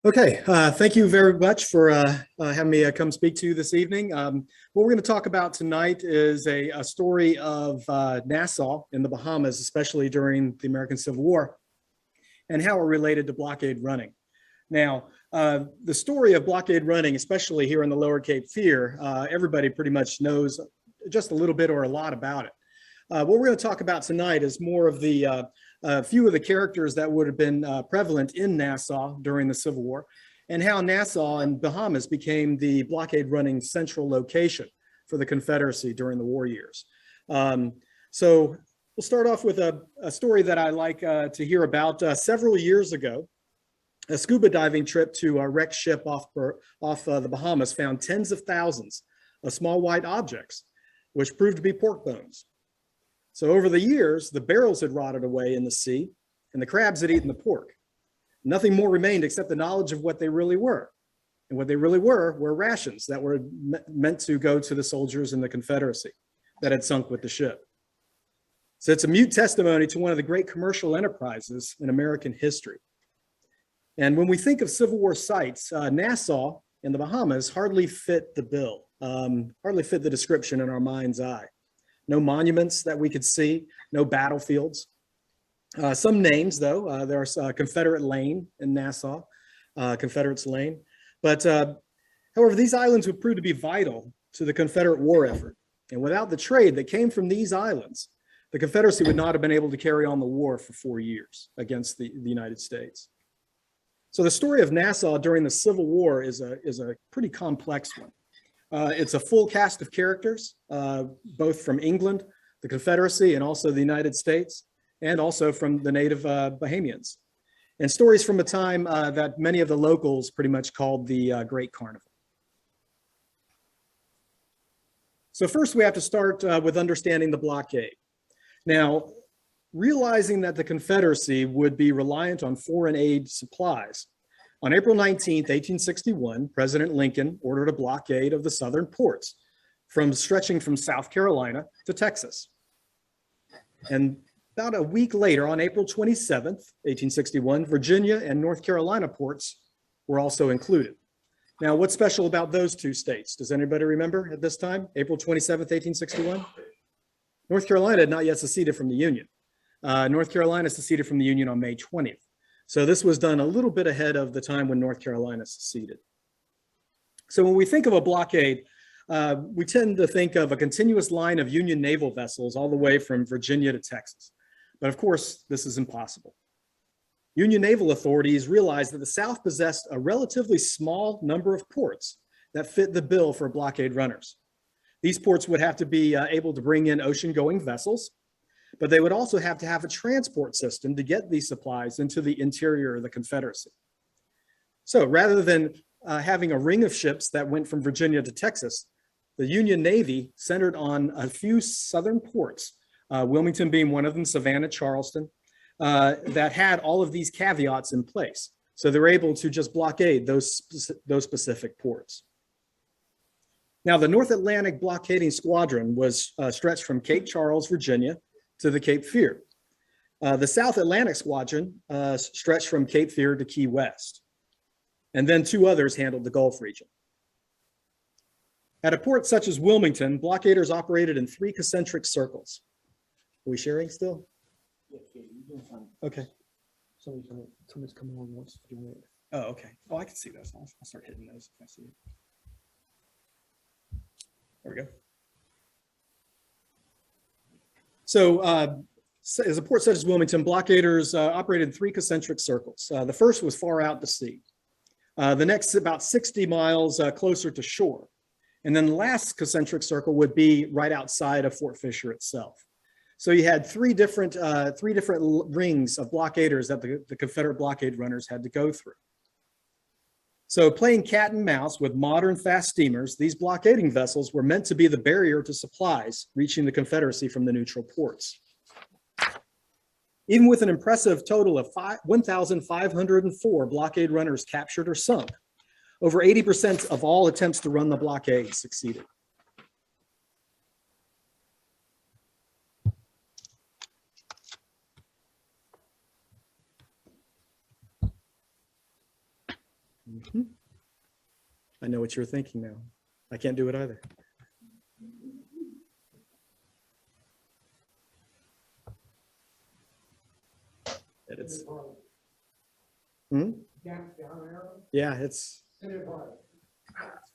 Okay, thank you very much for having me come speak to you this evening. What we're going to talk about tonight is a story of Nassau in the Bahamas, especially during the American Civil War, and how it related to blockade running. Now, the story of blockade running, especially here in the Lower Cape Fear, everybody pretty much knows just a little bit or a lot about it. What we're going to talk about tonight is more of the a few of the characters that would have been prevalent in Nassau during the Civil War, and how Nassau and Bahamas became the blockade running central location for the Confederacy during the war years. So we'll start off with a story that I like to hear about. Several years ago, a scuba diving trip to a wrecked ship off the Bahamas found tens of thousands of small white objects, which proved to be pork bones. So over the years, the barrels had rotted away in the sea and the crabs had eaten the pork. Nothing more remained except the knowledge of what they really were. And what they really were rations that were meant to go to the soldiers in the Confederacy that had sunk with the ship. So it's a mute testimony to one of the great commercial enterprises in American history. And when we think of Civil War sites, Nassau and the Bahamas hardly fit the bill, hardly fit the description in our mind's eye. No monuments that we could see, no battlefields. Some names, though. There's Confederate Lane in Nassau, Confederate's Lane. But however, these islands would prove to be vital to the Confederate war effort. And without the trade that came from these islands, the Confederacy would not have been able to carry on the war for 4 years against the United States. So the story of Nassau during the Civil War is a pretty complex one. It's a full cast of characters, both from England, the Confederacy, and also the United States, and also from the native Bahamians. And stories from a time that many of the locals pretty much called the Great Carnival. So first we have to start with understanding the blockade. Now, realizing that the Confederacy would be reliant on foreign aid supplies, on April 19th, 1861, President Lincoln ordered a blockade of the southern ports stretching from South Carolina to Texas. And about a week later, on April 27th, 1861, Virginia and North Carolina ports were also included. Now, what's special about those two states? Does anybody remember at this time, April 27th, 1861? North Carolina had not yet seceded from the Union. North Carolina seceded from the Union on May 20th. So this was done a little bit ahead of the time when North Carolina seceded. So when we think of a blockade, we tend to think of a continuous line of Union naval vessels all the way from Virginia to Texas. But of course, this is impossible. Union naval authorities realized that the South possessed a relatively small number of ports that fit the bill for blockade runners. These ports would have to be able to bring in ocean-going vessels, but they would also have to have a transport system to get these supplies into the interior of the Confederacy. So rather than having a ring of ships that went from Virginia to Texas, the Union Navy centered on a few southern ports, Wilmington being one of them, Savannah, Charleston, that had all of these caveats in place. So they were able to just blockade those specific ports. Now, the North Atlantic blockading squadron was stretched from Cape Charles, Virginia, to the Cape Fear. The South Atlantic Squadron stretched from Cape Fear to Key West. And then two others handled the Gulf region. At a port such as Wilmington, blockaders operated in 3 concentric circles. Are we sharing still? Okay. Somebody's coming on wants to do it. Oh, okay. Oh, I can see those. I'll start hitting those if I see it. There we go. So as a port such as Wilmington, blockaders operated in 3 concentric circles. The first was far out to sea. The next about 60 miles closer to shore. And then the last concentric circle would be right outside of Fort Fisher itself. So you had three different rings of blockaders that the Confederate blockade runners had to go through. So playing cat and mouse with modern fast steamers, these blockading vessels were meant to be the barrier to supplies reaching the Confederacy from the neutral ports. Even with an impressive total of 1,504 blockade runners captured or sunk, over 80% of all attempts to run the blockade succeeded. Mhm. I know what you're thinking now. I can't do it either. It's, hmm? Yeah, it's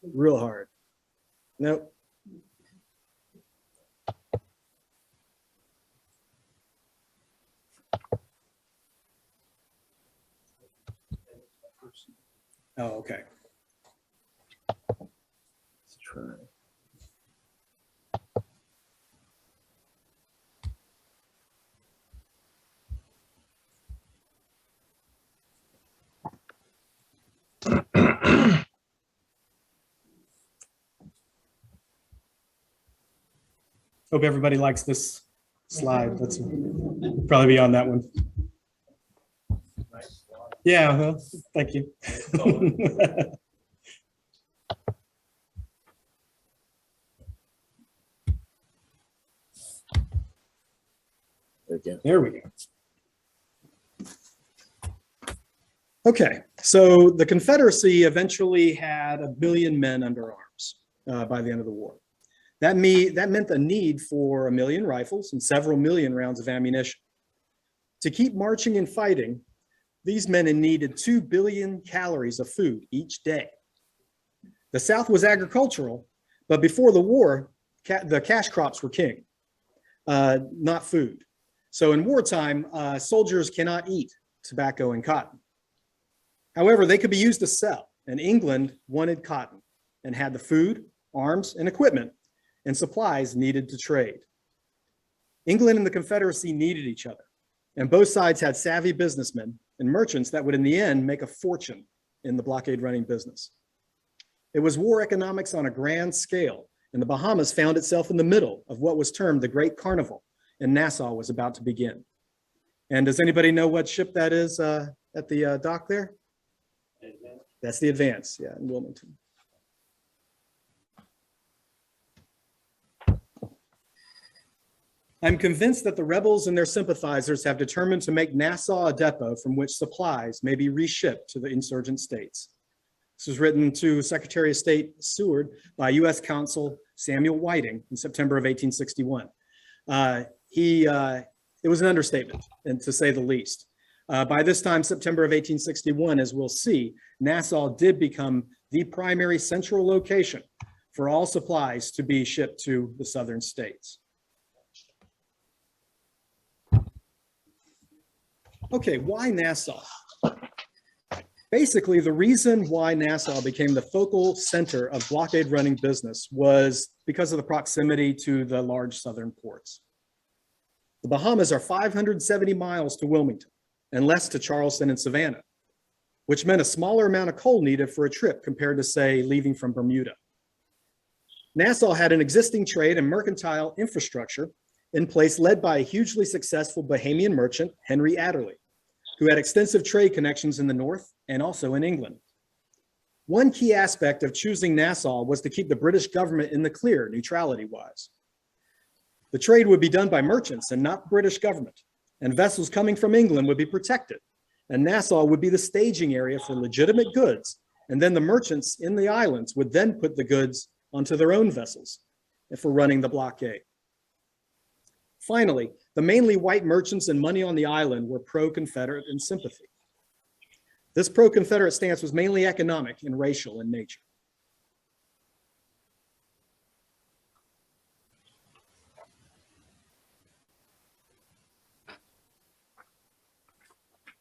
real hard. Nope. Oh, okay. Let's try. Hope everybody likes this slide. That's probably be on that one. Yeah, well, thank you. There we go. Okay, so the Confederacy eventually had 1 billion men under arms by the end of the war. That meant a need for 1 million rifles and several million rounds of ammunition. To keep marching and fighting, these men needed 2 billion calories of food each day. The South was agricultural, but before the war, the cash crops were king, not food. So in wartime, soldiers cannot eat tobacco and cotton. However, they could be used to sell, and England wanted cotton and had the food, arms, and equipment and supplies needed to trade. England and the Confederacy needed each other, and both sides had savvy businessmen and merchants that would in the end make a fortune in the blockade running business. It was war economics on a grand scale, and the Bahamas found itself in the middle of what was termed the Great Carnival, and Nassau was about to begin. And does anybody know what ship that is at the dock there? That's the Advance, yeah, in Wilmington. I'm convinced that the rebels and their sympathizers have determined to make Nassau a depot from which supplies may be reshipped to the insurgent states. This was written to Secretary of State Seward by U.S. Consul Samuel Whiting in September of 1861. It was an understatement, and to say the least. By this time, September of 1861, as we'll see, Nassau did become the primary central location for all supplies to be shipped to the southern states. Okay, why Nassau? Basically, the reason why Nassau became the focal center of blockade running business was because of the proximity to the large southern ports. The Bahamas are 570 miles to Wilmington and less to Charleston and Savannah, which meant a smaller amount of coal needed for a trip compared to, say, leaving from Bermuda. Nassau had an existing trade and mercantile infrastructure in place led by a hugely successful Bahamian merchant, Henry Adderley, who had extensive trade connections in the North and also in England. One key aspect of choosing Nassau was to keep the British government in the clear, neutrality-wise. The trade would be done by merchants and not the British government, and vessels coming from England would be protected, and Nassau would be the staging area for legitimate goods, and then the merchants in the islands would then put the goods onto their own vessels for running the blockade. Finally, the mainly white merchants and money on the island were pro-Confederate in sympathy. This pro-Confederate stance was mainly economic and racial in nature.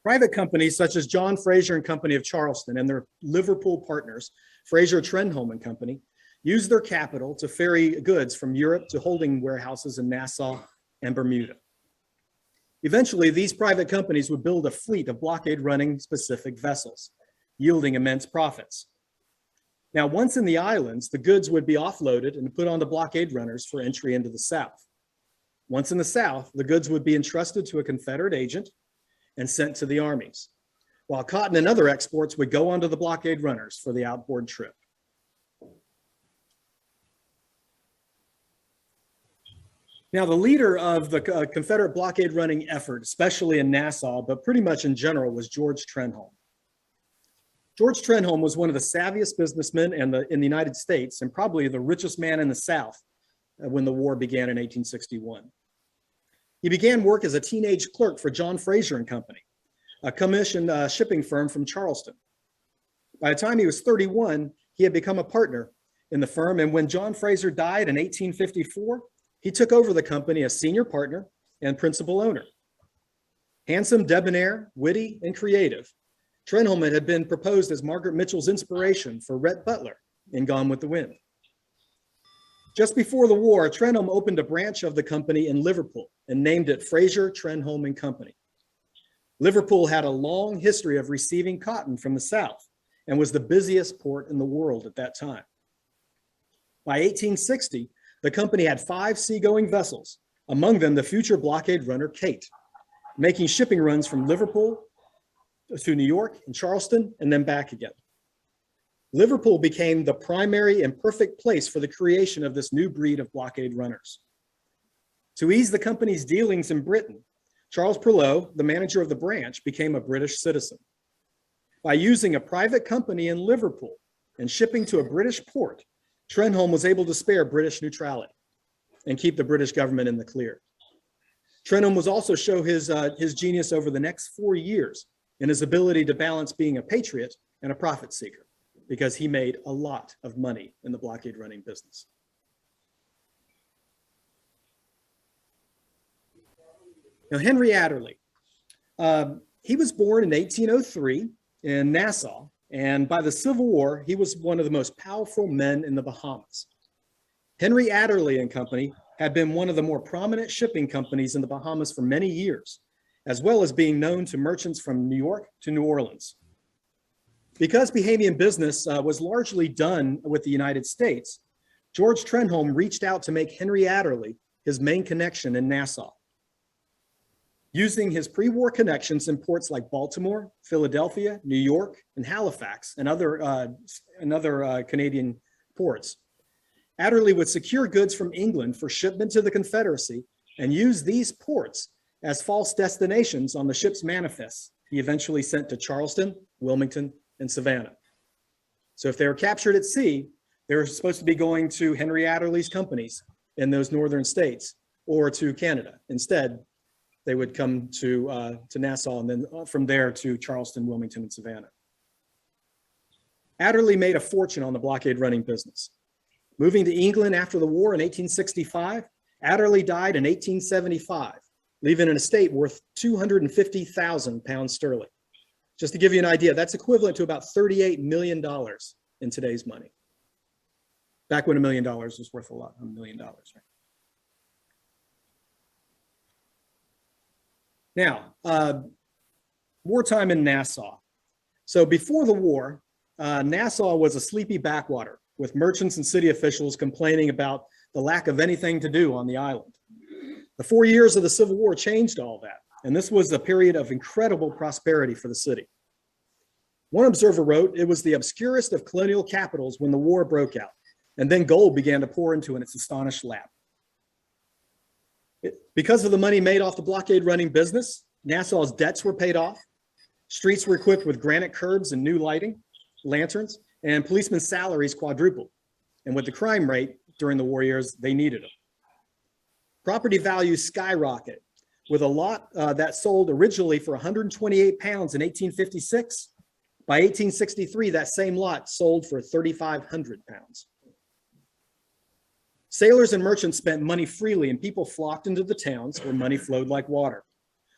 Private companies such as John Fraser and Company of Charleston and their Liverpool partners, Fraser TRENHOLM and Company, used their capital to ferry goods from Europe to holding warehouses in Nassau and Bermuda. Eventually, these private companies would build a fleet of blockade running specific vessels, yielding immense profits. Now, once in the islands, the goods would be offloaded and put on the blockade runners for entry into the South. Once in the South, the goods would be entrusted to a Confederate agent and sent to the armies, while cotton and other exports would go onto the blockade runners for the outboard trip. Now, the leader of the Confederate blockade running effort, especially in Nassau, but pretty much in general, was George TRENHOLM. George Trenholm was one of the savviest businessmen in the United States and probably the richest man in the South when the war began in 1861. He began work as a teenage clerk for John Fraser and Company, a commissioned shipping firm from Charleston. By the time he was 31, he had become a partner in the firm, and when John Fraser died in 1854, he took over the company as senior partner and principal owner. Handsome, debonair, witty, and creative, Trenholm had been proposed as Margaret Mitchell's inspiration for Rhett Butler in Gone with the Wind. Just before the war, Trenholm opened a branch of the company in Liverpool and named it Fraser, Trenholm and Company. Liverpool had a long history of receiving cotton from the South and was the busiest port in the world at that time. By 1860, the company had 5 seagoing vessels, among them the future blockade runner Kate, making shipping runs from Liverpool to New York and Charleston and then back again. Liverpool became the primary and perfect place for the creation of this new breed of blockade runners. To ease the company's dealings in Britain, Charles Perlow, the manager of the branch, became a British citizen. By using a private company in Liverpool and shipping to a British port, Trenholm was able to spare British neutrality and keep the British government in the clear. Trenholm was also show his genius over the next 4 years in his ability to balance being a patriot and a profit seeker, because he made a lot of money in the blockade running business. Now, Henry Adderley, he was born in 1803 in Nassau, and by the Civil War, he was one of the most powerful men in the Bahamas. Henry Adderley and Company had been one of the more prominent shipping companies in the Bahamas for many years, as well as being known to merchants from New York to New Orleans. Because Bahamian business was largely done with the United States, George Trenholm reached out to make Henry Adderley his main connection in Nassau. Using his pre-war connections in ports like Baltimore, Philadelphia, New York, and Halifax, and other Canadian ports, Adderley would secure goods from England for shipment to the Confederacy and use these ports as false destinations on the ship's manifests he eventually sent to Charleston, Wilmington, and Savannah. So if they were captured at sea, they were supposed to be going to Henry Adderley's companies in those northern states or to Canada. Instead, they would come to Nassau and then from there to Charleston, Wilmington, and Savannah. Adderley made a fortune on the blockade running business. Moving to England after the war in 1865, Adderley died in 1875, leaving an estate worth 250,000 pounds sterling. Just to give you an idea, that's equivalent to about $38 million in today's money. Back when $1 million was worth a lot, $1 million, right? Now, wartime in Nassau. So before the war, Nassau was a sleepy backwater with merchants and city officials complaining about the lack of anything to do on the island. The 4 years of the Civil War changed all that, and this was a period of incredible prosperity for the city. One observer wrote, "It was the obscurest of colonial capitals when the war broke out, and then gold began to pour into its astonished lap." Because of the money made off the blockade running business, Nassau's debts were paid off, streets were equipped with granite curbs and new lighting, lanterns, and policemen's salaries quadrupled. And with the crime rate during the war years, they needed them. Property values skyrocketed, with a lot that sold originally for 128 pounds in 1856. By 1863, that same lot sold for 3,500 pounds. Sailors and merchants spent money freely, and people flocked into the towns where money flowed like water.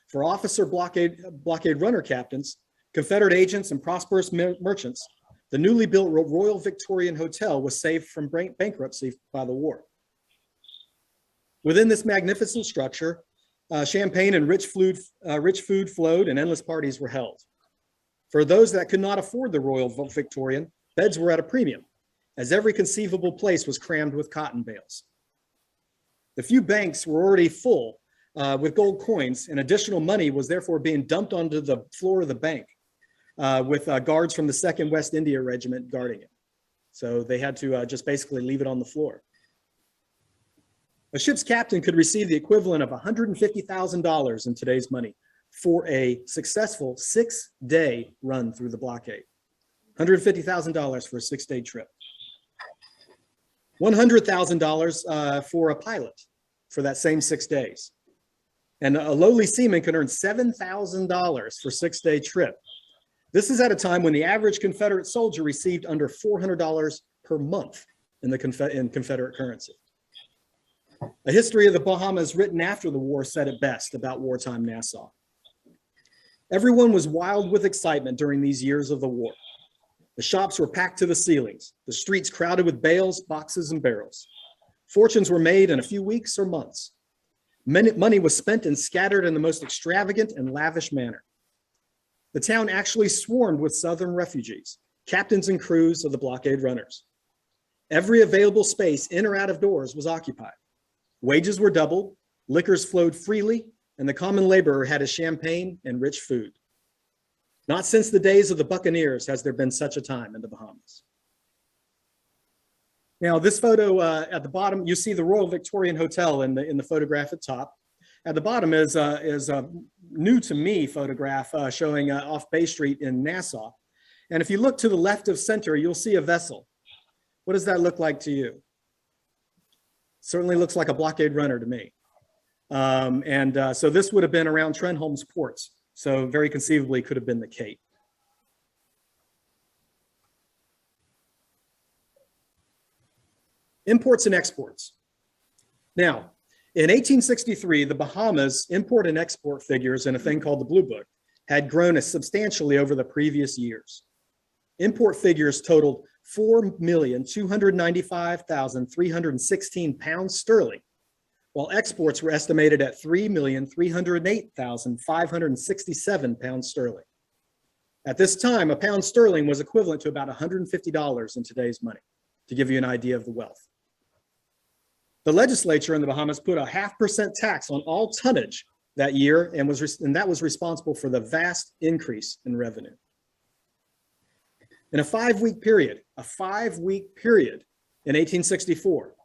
For officer blockade runner captains, Confederate agents, and prosperous merchants, the newly built Royal Victorian Hotel was saved from bankruptcy by the war. Within this magnificent structure, champagne and rich food flowed, and endless parties were held. For those that could not afford the Royal Victorian, beds were at a premium, as every conceivable place was crammed with cotton bales. The few banks were already full with gold coins, and additional money was therefore being dumped onto the floor of the bank with guards from the 2nd West India Regiment guarding it. So they had to just basically leave it on the floor. A ship's captain could receive the equivalent of $150,000 in today's money for a successful 6-day run through the blockade. $150,000 for a 6-day trip. $100,000 for a pilot for that same 6 days. And a lowly seaman could earn $7,000 for a 6-day trip. This is at a time when the average Confederate soldier received under $400 per month in Confederate currency. A history of the Bahamas written after the war said it best about wartime Nassau. Everyone was wild with excitement during these years of the war. The shops were packed to the ceilings, the streets crowded with bales, boxes, and barrels. Fortunes were made in a few weeks or months. Money was spent and scattered in the most extravagant and lavish manner. The town actually swarmed with Southern refugees, captains and crews of the blockade runners. Every available space in or out of doors was occupied. Wages were doubled, liquors flowed freely, and the common laborer had his champagne and rich food. Not since the days of the buccaneers has there been such a time in the Bahamas. Now, this photo at the bottom, you see the Royal Victorian Hotel in the photograph at top. At the bottom is a new to me photograph showing off Bay Street in Nassau. And if you look to the left of center, you'll see a vessel. What does that look like to you? Certainly looks like a blockade runner to me. So this would have been around TRENHOLM's ports. So very conceivably could have been the Cape. Imports and exports. Now, in 1863, the Bahamas import and export figures in a thing called the Blue Book had grown substantially over the previous years. Import figures totaled 4,295,316 pounds sterling, while exports were estimated at 3,308,567 pounds sterling. At this time, a pound sterling was equivalent to about $150 in today's money, to give you an idea of the wealth. The legislature in the Bahamas put a 0.5% tax on all tonnage that year, and that was responsible for the vast increase in revenue. In a 5-week period in 1864,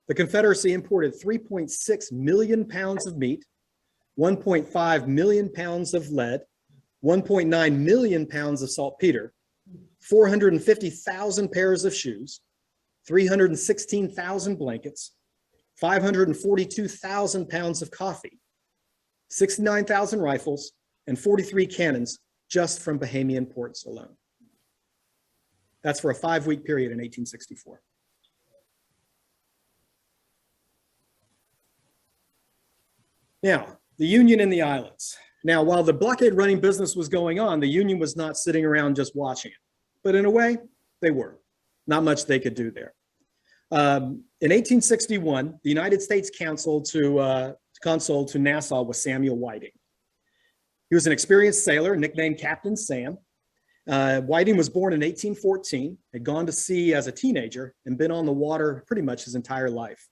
the Confederacy imported 3.6 million pounds of meat, 1.5 million pounds of lead, 1.9 million pounds of saltpeter, 450,000 pairs of shoes, 316,000 blankets, 542,000 pounds of coffee, 69,000 rifles, and 43 cannons just from Bahamian ports alone. That's for a 5-week period in 1864. Now, the Union in the islands. Now, while the blockade running business was going on, the Union was not sitting around just watching it. But in a way, they were. Not much they could do there. In 1861, the United States consul to Nassau was Samuel Whiting. He was an experienced sailor, nicknamed Captain Sam. Whiting was born in 1814, had gone to sea as a teenager, and been on the water pretty much his entire life.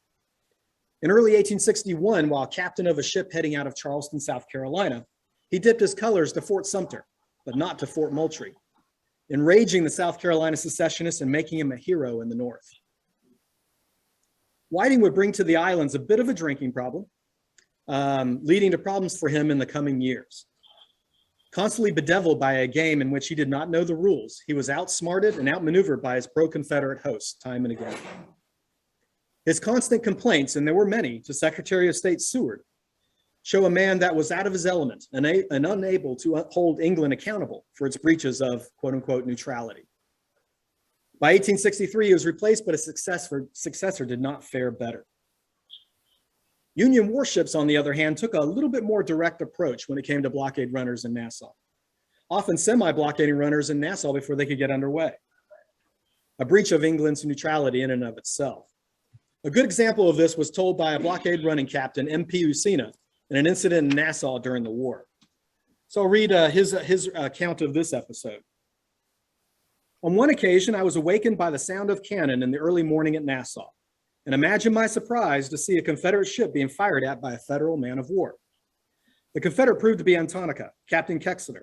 In early 1861, while captain of a ship heading out of Charleston, South Carolina, he dipped his colors to Fort Sumter, but not to Fort Moultrie, enraging the South Carolina secessionists and making him a hero in the North. Whiting would bring to the islands a bit of a drinking problem, leading to problems for him in the coming years. Constantly bedeviled by a game in which he did not know the rules, he was outsmarted and outmaneuvered by his pro-Confederate hosts time and again. His constant complaints, and there were many, to Secretary of State Seward, show a man that was out of his element and unable to hold England accountable for its breaches of quote-unquote neutrality. By 1863, he was replaced, but his successor did not fare better. Union warships, on the other hand, took a little bit more direct approach when it came to blockade runners in Nassau, often semi-blockading runners in Nassau before they could get underway. A breach of England's neutrality in and of itself. A good example of this was told by a blockade running captain, M.P. Usina, in an incident in Nassau during the war. So I'll read his account of this episode. On one occasion, I was awakened by the sound of cannon in the early morning at Nassau, and imagine my surprise to see a Confederate ship being fired at by a Federal man of war. The Confederate proved to be Antonica, Captain Kexler,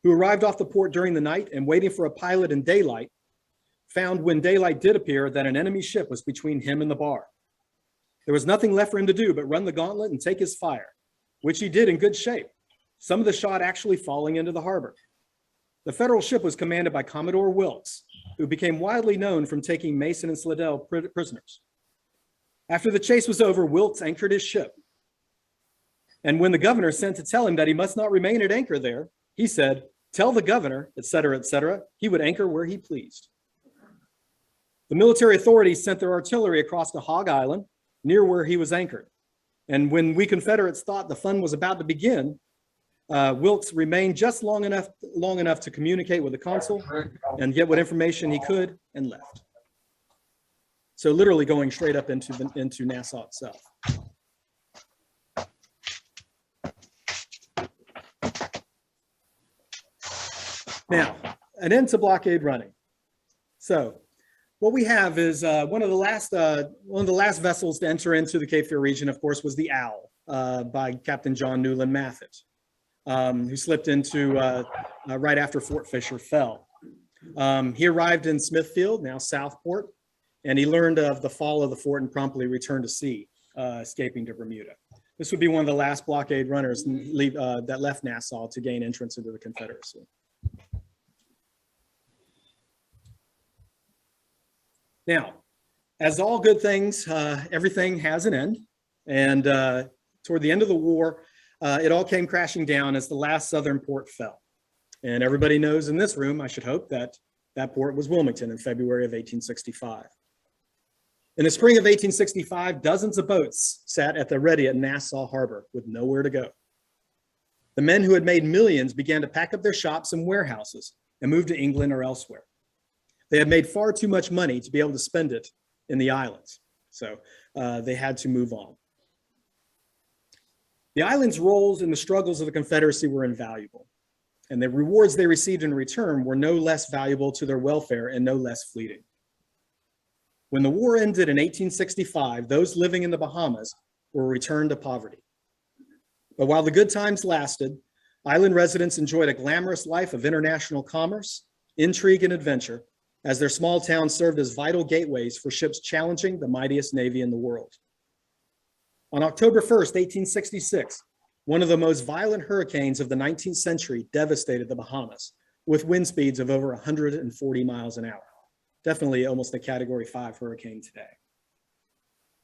who arrived off the port during the night and waiting for a pilot in daylight, found when daylight did appear that an enemy ship was between him and the bar. There was nothing left for him to do but run the gauntlet and take his fire, which he did in good shape, some of the shot actually falling into the harbor. The Federal ship was commanded by Commodore Wilkes, who became widely known from taking Mason and Slidell prisoners. After the chase was over, Wilkes anchored his ship. And when the governor sent to tell him that he must not remain at anchor there, he said, "Tell the governor, etc., he would anchor where he pleased." The military authorities sent their artillery across to Hog Island, near where he was anchored. And when we Confederates thought the fun was about to begin, Wilkes remained just long enough to communicate with the consul and get what information he could and left. So literally going straight up into Nassau itself. Now, an end to blockade running. So what we have is one of the last vessels to enter into the Cape Fear region, of course, was the Owl by Captain John Newland Maffitt, who slipped into right after Fort Fisher fell. He arrived in Smithfield, now Southport, and he learned of the fall of the fort and promptly returned to sea, escaping to Bermuda. This would be one of the last blockade runners that left Nassau to gain entrance into the Confederacy. Now, as all good things, everything has an end. And toward the end of the war, it all came crashing down as the last southern port fell. And everybody knows in this room, I should hope, that that port was Wilmington in February of 1865. In the spring of 1865, dozens of boats sat at the ready at Nassau Harbor with nowhere to go. The men who had made millions began to pack up their shops and warehouses and move to England or elsewhere. They had made far too much money to be able to spend it in the islands, so they had to move on. The islands' roles in the struggles of the Confederacy were invaluable, and the rewards they received in return were no less valuable to their welfare and no less fleeting. When the war ended in 1865, those living in the Bahamas were returned to poverty. But while the good times lasted, island residents enjoyed a glamorous life of international commerce, intrigue, and adventure, as their small towns served as vital gateways for ships challenging the mightiest navy in the world. On October 1st, 1866, one of the most violent hurricanes of the 19th century devastated the Bahamas with wind speeds of over 140 miles an hour. Definitely almost a Category 5 hurricane today.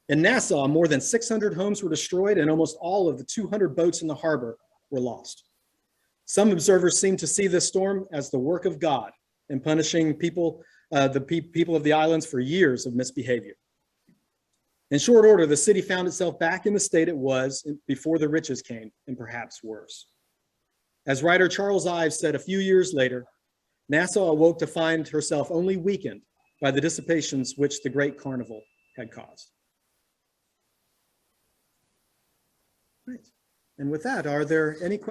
In Nassau, more than 600 homes were destroyed and almost all of the 200 boats in the harbor were lost. Some observers seem to see this storm as the work of God in punishing people of the islands for years of misbehavior. In short order, the city found itself back in the state it was before the riches came, and perhaps worse. As writer Charles Ives said a few years later, Nassau awoke to find herself only weakened by the dissipations which the great carnival had caused. Right. And with that, are there any questions?